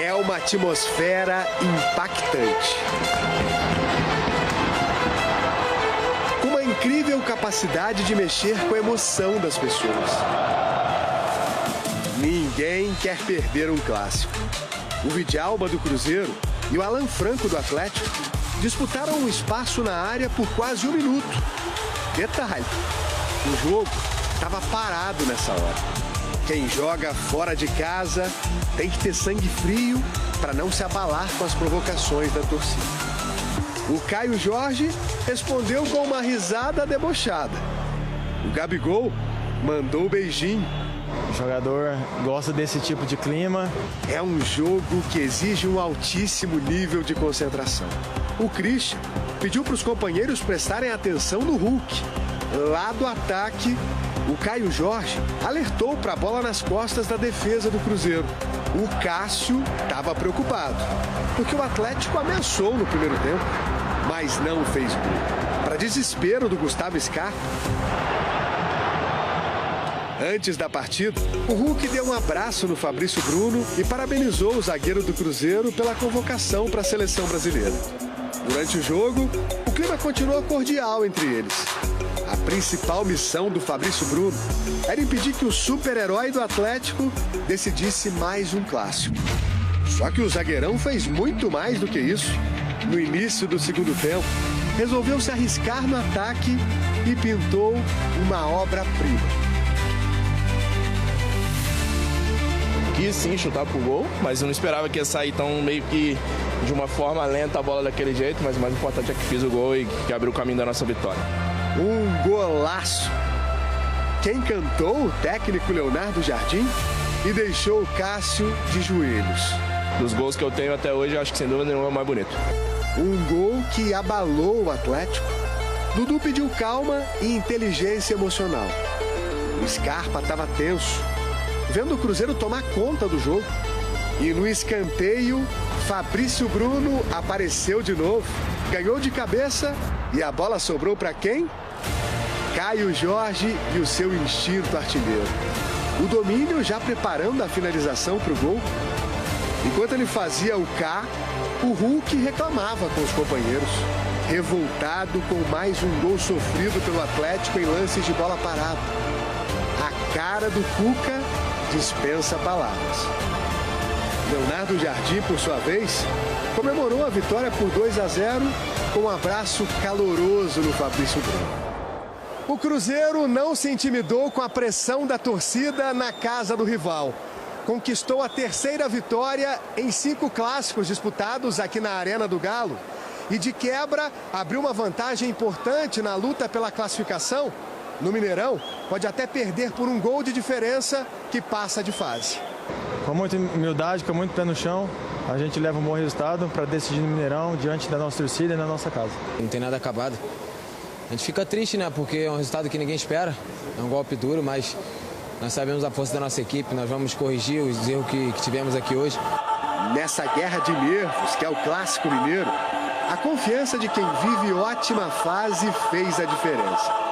É uma atmosfera impactante. Com uma incrível capacidade de mexer com a emoção das pessoas. Ninguém quer perder um clássico. O Vidalba do Cruzeiro e o Alan Franco do Atlético disputaram um espaço na área por quase 1 minuto. Detalhe, o jogo estava parado nessa hora. Quem joga fora de casa tem que ter sangue frio para não se abalar com as provocações da torcida. O Caio Jorge respondeu com uma risada debochada. O Gabigol mandou o beijinho. O jogador gosta desse tipo de clima. É um jogo que exige um altíssimo nível de concentração. O Christian pediu para os companheiros prestarem atenção no Hulk. Lá do ataque, o Caio Jorge alertou para a bola nas costas da defesa do Cruzeiro. O Cássio estava preocupado, porque o Atlético ameaçou no primeiro tempo, mas não fez gol. Para desespero do Gustavo Scarpa. Antes da partida, o Hulk deu um abraço no Fabrício Bruno e parabenizou o zagueiro do Cruzeiro pela convocação para a seleção brasileira. Durante o jogo, o clima continuou cordial entre eles. A principal missão do Fabrício Bruno era impedir que o super-herói do Atlético decidisse mais um clássico. Só que o zagueirão fez muito mais do que isso. No início do segundo tempo, resolveu se arriscar no ataque e pintou uma obra-prima. Quis sim chutar pro gol, mas eu não esperava que ia sair tão meio que de uma forma lenta a bola daquele jeito, mas o mais importante é que fiz o gol e que abriu o caminho da nossa vitória. Um golaço! Quem cantou o técnico Leonardo Jardim e deixou o Cássio de joelhos. Dos gols que eu tenho até hoje, eu acho que sem dúvida nenhuma é o mais bonito. Um gol que abalou o Atlético. Dudu pediu calma e inteligência emocional. O Scarpa estava tenso, vendo o Cruzeiro tomar conta do jogo. E no escanteio, Fabrício Bruno apareceu de novo, ganhou de cabeça e a bola sobrou para quem? Caio Jorge e o seu instinto artilheiro. O domínio já preparando a finalização para o gol. Enquanto ele fazia o K, o Hulk reclamava com os companheiros, revoltado com mais um gol sofrido pelo Atlético em lances de bola parada. A cara do Cuca dispensa palavras. Leonardo Jardim, por sua vez, comemorou a vitória por 2-0 com um abraço caloroso no Fabrício Bruno. O Cruzeiro não se intimidou com a pressão da torcida na casa do rival. Conquistou a 3ª vitória em 5 clássicos disputados aqui na Arena do Galo. E de quebra, abriu uma vantagem importante na luta pela classificação. No Mineirão, pode até perder por um gol de diferença que passa de fase. Com muita humildade, com muito pé no chão, a gente leva um bom resultado para decidir no Mineirão, diante da nossa torcida e na nossa casa. Não tem nada acabado. A gente fica triste, né? Porque é um resultado que ninguém espera. É um golpe duro, mas nós sabemos a força da nossa equipe. Nós vamos corrigir os erros que tivemos aqui hoje. Nessa guerra de nervos, que é o Clássico Mineiro, a confiança de quem vive ótima fase fez a diferença.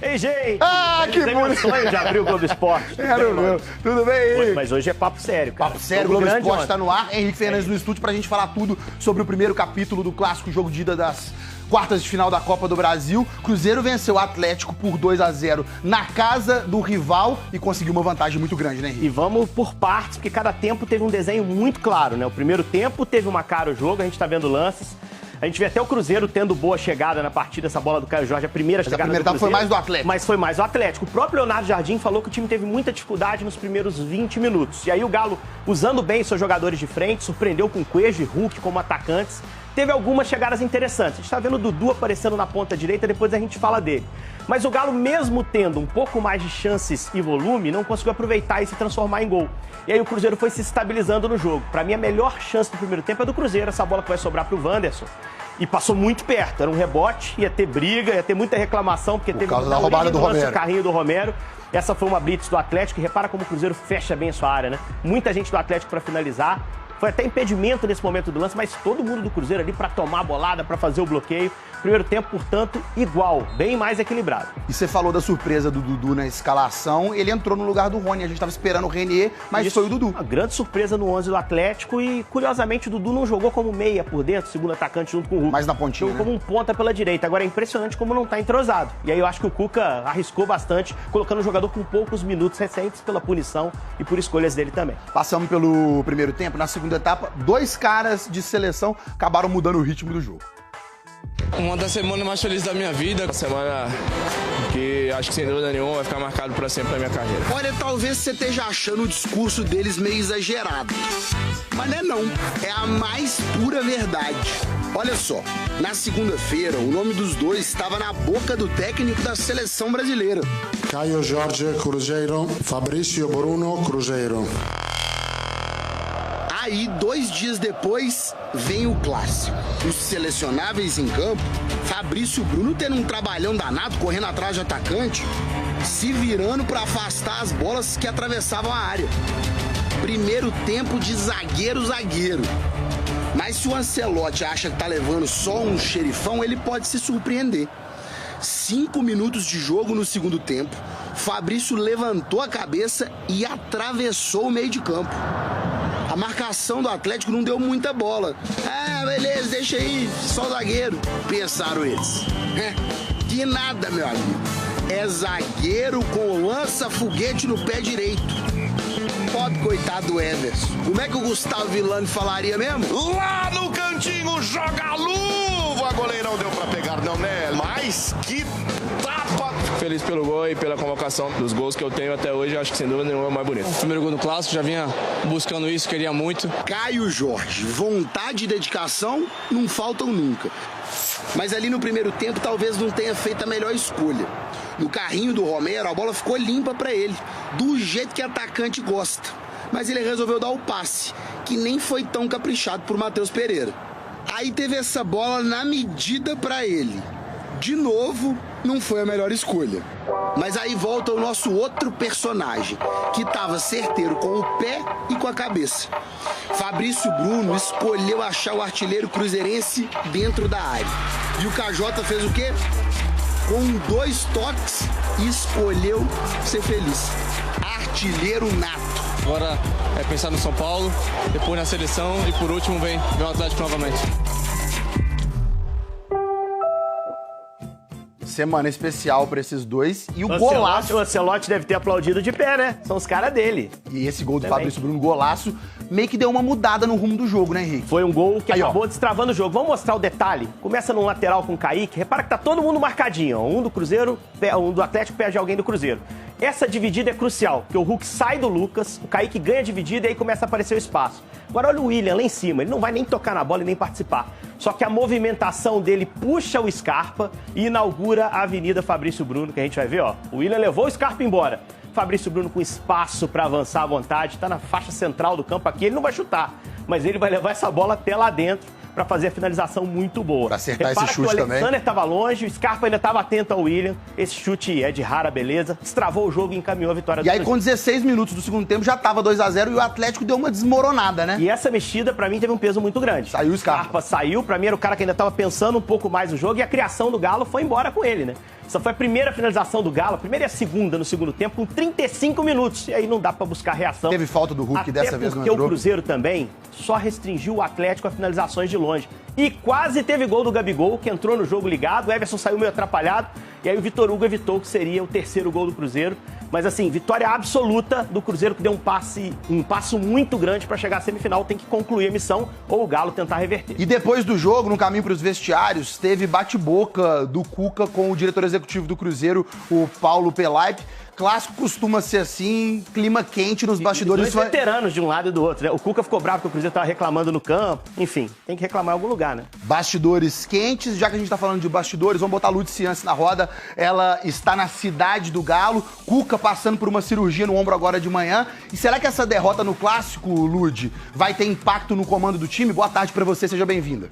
Ei, gente! Ah, que bonito! Sonho de abrir o Globo Esporte. Era o meu. Tudo bem? Mas hoje é papo sério, cara. Papo sério, o Globo Esporte está no ar. Henrique Fernandes no estúdio pra gente falar tudo sobre o primeiro capítulo do clássico jogo de ida das quartas de final da Copa do Brasil. Cruzeiro venceu o Atlético por 2-0 na casa do rival e conseguiu uma vantagem muito grande, né, Henrique? E vamos por partes, porque cada tempo teve um desenho muito claro, né? O primeiro tempo teve uma cara o jogo, a gente tá vendo lances. A gente vê até o Cruzeiro tendo boa chegada na partida, essa bola do Caio Jorge, a primeira chegada do Cruzeiro. A primeira etapa foi mais do Atlético. Mas foi mais do Atlético. O próprio Leonardo Jardim falou que o time teve muita dificuldade nos primeiros 20 minutos. E aí o Galo, usando bem seus jogadores de frente, surpreendeu com Cuejo e Hulk como atacantes. Teve algumas chegadas interessantes. A gente tá vendo o Dudu aparecendo na ponta direita, depois a gente fala dele. Mas o Galo, mesmo tendo um pouco mais de chances e volume, não conseguiu aproveitar e se transformar em gol. E aí o Cruzeiro foi se estabilizando no jogo. Pra mim, a melhor chance do primeiro tempo é do Cruzeiro, essa bola que vai sobrar pro Wanderson. E passou muito perto, era um rebote, ia ter briga, ia ter muita reclamação, porque teve causa da roubada do Romero. O carrinho do Romero. Essa foi uma blitz do Atlético, e repara como o Cruzeiro fecha bem a sua área, né? Muita gente do Atlético para finalizar. Foi até impedimento nesse momento do lance, mas todo mundo do Cruzeiro ali para tomar a bolada, para fazer o bloqueio. Primeiro tempo, portanto, igual, bem mais equilibrado. E você falou da surpresa do Dudu na escalação, ele entrou no lugar do Rony. A gente tava esperando o Renier, mas foi o Dudu. Uma grande surpresa no 11 do Atlético e, curiosamente, o Dudu não jogou como meia por dentro, segundo atacante junto com o Hulk. Mais na pontinha, jogou como um ponta pela direita. Agora é impressionante como não tá entrosado. E aí eu acho que o Cuca arriscou bastante, colocando o jogador com poucos minutos recentes pela punição e por escolhas dele também. Passamos pelo primeiro tempo, na segunda etapa, 2 caras de seleção acabaram mudando o ritmo do jogo. Uma das semanas mais felizes da minha vida. Uma semana que acho que sem dúvida nenhuma vai ficar marcado para sempre na minha carreira. Olha, talvez você esteja achando o discurso deles meio exagerado. Mas não, é a mais pura verdade. Olha só, na segunda-feira, o nome dos dois estava na boca do técnico da seleção brasileira. Caio Jorge, Cruzeiro. Fabrício Bruno, Cruzeiro. Aí, 2 dias depois, vem o clássico. Os selecionáveis em campo, Fabrício Bruno tendo um trabalhão danado, correndo atrás de atacante, se virando para afastar as bolas que atravessavam a área. Primeiro tempo de zagueiro. Mas se o Ancelotti acha que tá levando só um xerifão, ele pode se surpreender. 5 minutos de jogo no segundo tempo, Fabrício levantou a cabeça e atravessou o meio de campo. A marcação do Atlético não deu muita bola. Ah, beleza, deixa aí, só zagueiro, pensaram eles. Que nada, meu amigo. É zagueiro com lança-foguete no pé direito. Pobre coitado do Everson. Como é que o Gustavo Villani falaria mesmo? Lá no cantinho, joga a luva! Goleirão deu pra pegar, não, né? Mas que tapa! Feliz pelo gol e pela convocação. Dos gols que eu tenho até hoje, acho que sem dúvida nenhuma é o mais bonito. Primeiro gol do Clássico, já vinha buscando isso, queria muito. Caio Jorge, vontade e dedicação não faltam nunca. Mas ali no primeiro tempo talvez não tenha feito a melhor escolha. No carrinho do Romero, a bola ficou limpa para ele, do jeito que atacante gosta. Mas ele resolveu dar o passe, que nem foi tão caprichado por Matheus Pereira. Aí teve essa bola na medida para ele. De novo, não foi a melhor escolha. Mas aí volta o nosso outro personagem, que estava certeiro com o pé e com a cabeça. Fabrício Bruno escolheu achar o artilheiro cruzeirense dentro da área. E o KJ fez o quê? Com 2 toques, escolheu ser feliz. Artilheiro nato. Agora é pensar no São Paulo, depois na seleção e por último vem o Atlético novamente. Semana especial pra esses dois. E o golaço. O Ancelotti deve ter aplaudido de pé, né? São os caras dele. E esse gol do Fabrício Bruno, golaço, meio que deu uma mudada no rumo do jogo, né, Henrique? Foi um gol que acabou destravando o jogo. Vamos mostrar o detalhe. Começa no lateral com o Kaique. Repara que tá todo mundo marcadinho. Ó. Um do Cruzeiro, um do Atlético perde alguém do Cruzeiro. Essa dividida é crucial, porque o Hulk sai do Lucas, o Kaique ganha a dividida e aí começa a aparecer o espaço. Agora olha o William lá em cima, ele não vai nem tocar na bola e nem participar. Só que a movimentação dele puxa o Scarpa e inaugura a Avenida Fabrício Bruno, que a gente vai ver, ó. O William levou o Scarpa embora. Fabrício Bruno com espaço para avançar à vontade, tá na faixa central do campo aqui, ele não vai chutar, mas ele vai levar essa bola até lá dentro para fazer a finalização muito boa. Pra acertar esse chute também. O Alexander estava longe, o Scarpa ainda estava atento ao William. Esse chute é de rara beleza. Destravou o jogo e encaminhou a vitória do E aí, com 16 minutos do segundo tempo, já tava 2-0 e o Atlético deu uma desmoronada, né? E essa mexida, pra mim, teve um peso muito grande. Saiu o Scarpa. Saiu, pra mim era o cara que ainda tava pensando um pouco mais no jogo e a criação do Galo foi embora com ele, né? Essa foi a primeira finalização do Galo, a primeira e a segunda no segundo tempo, com 35 minutos. E aí não dá pra buscar reação. Teve falta do Hulk dessa vez, não entrou. Porque o entrou. Cruzeiro também só restringiu o Atlético a finalizações de longe. E quase teve gol do Gabigol, que entrou no jogo ligado. O Everson saiu meio atrapalhado. E aí o Vitor Hugo evitou que seria o terceiro gol do Cruzeiro. Mas assim, vitória absoluta do Cruzeiro, que deu um passo muito grande para chegar à semifinal. Tem que concluir a missão ou o Galo tentar reverter. E depois do jogo, no caminho para os vestiários, teve bate-boca do Cuca com o diretor executivo do Cruzeiro, o Paulo Pelaipe. Clássico costuma ser assim, clima quente nos bastidores. Dois veteranos de um lado e do outro, né? O Cuca ficou bravo porque o Cruzeiro tava reclamando no campo. Enfim, tem que reclamar em algum lugar, né? Bastidores quentes, já que a gente tá falando de bastidores, vamos botar a Lud Ciance na roda. Ela está na cidade do Galo, Cuca passando por uma cirurgia no ombro agora de manhã. E será que essa derrota no Clássico, Lud, vai ter impacto no comando do time? Boa tarde pra você, seja bem-vinda.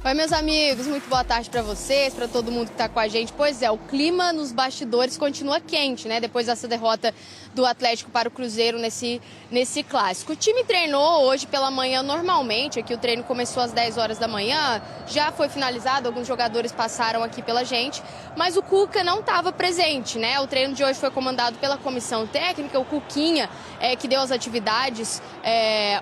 Oi, meus amigos, muito boa tarde para vocês, para todo mundo que está com a gente. Pois é, o clima nos bastidores continua quente, né? Depois dessa derrota do Atlético para o Cruzeiro nesse clássico. O time treinou hoje pela manhã normalmente, aqui o treino começou às 10 horas da manhã, já foi finalizado, alguns jogadores passaram aqui pela gente, mas o Cuca não estava presente, né? O treino de hoje foi comandado pela comissão técnica, o Cuquinha, que deu as atividades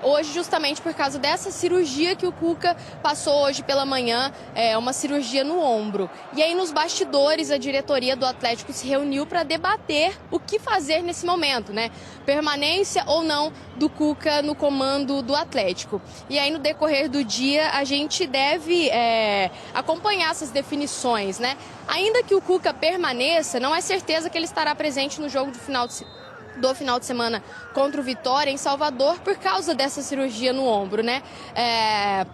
hoje justamente por causa dessa cirurgia que o Cuca passou hoje pela manhã, uma cirurgia no ombro. E aí nos bastidores a diretoria do Atlético se reuniu para debater o que fazer nesse momento, né? Permanência ou não do Cuca no comando do Atlético. E aí no decorrer do dia a gente deve acompanhar essas definições, né? Ainda que o Cuca permaneça, não é certeza que ele estará presente no jogo do final de semana contra o Vitória em Salvador por causa dessa cirurgia no ombro, né?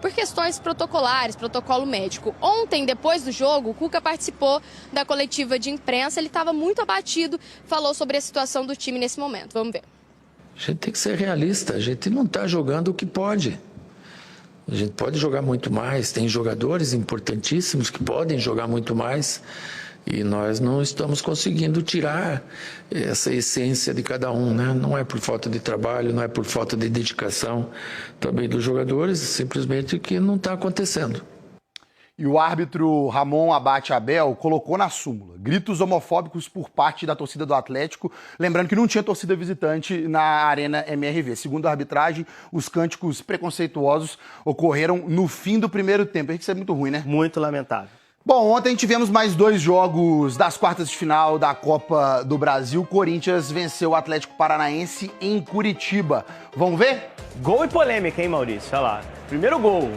Por questões protocolares, protocolo médico. Ontem, depois do jogo, o Cuca participou da coletiva de imprensa, ele estava muito abatido, falou sobre a situação do time nesse momento. Vamos ver. A gente tem que ser realista, a gente não está jogando o que pode. A gente pode jogar muito mais, tem jogadores importantíssimos que podem jogar muito mais e nós não estamos conseguindo tirar essa essência de cada um, né? Não é por falta de trabalho, não é por falta de dedicação também dos jogadores, simplesmente que não está acontecendo. E o árbitro Ramon Abate Abel colocou na súmula gritos homofóbicos por parte da torcida do Atlético, lembrando que não tinha torcida visitante na Arena MRV. Segundo a arbitragem, os cânticos preconceituosos ocorreram no fim do primeiro tempo. Isso é muito ruim, né? Muito lamentável. Bom, ontem tivemos mais 2 jogos das quartas de final da Copa do Brasil. Corinthians venceu o Atlético Paranaense em Curitiba. Vamos ver? Gol e polêmica, hein, Maurício? Olha lá. Primeiro gol.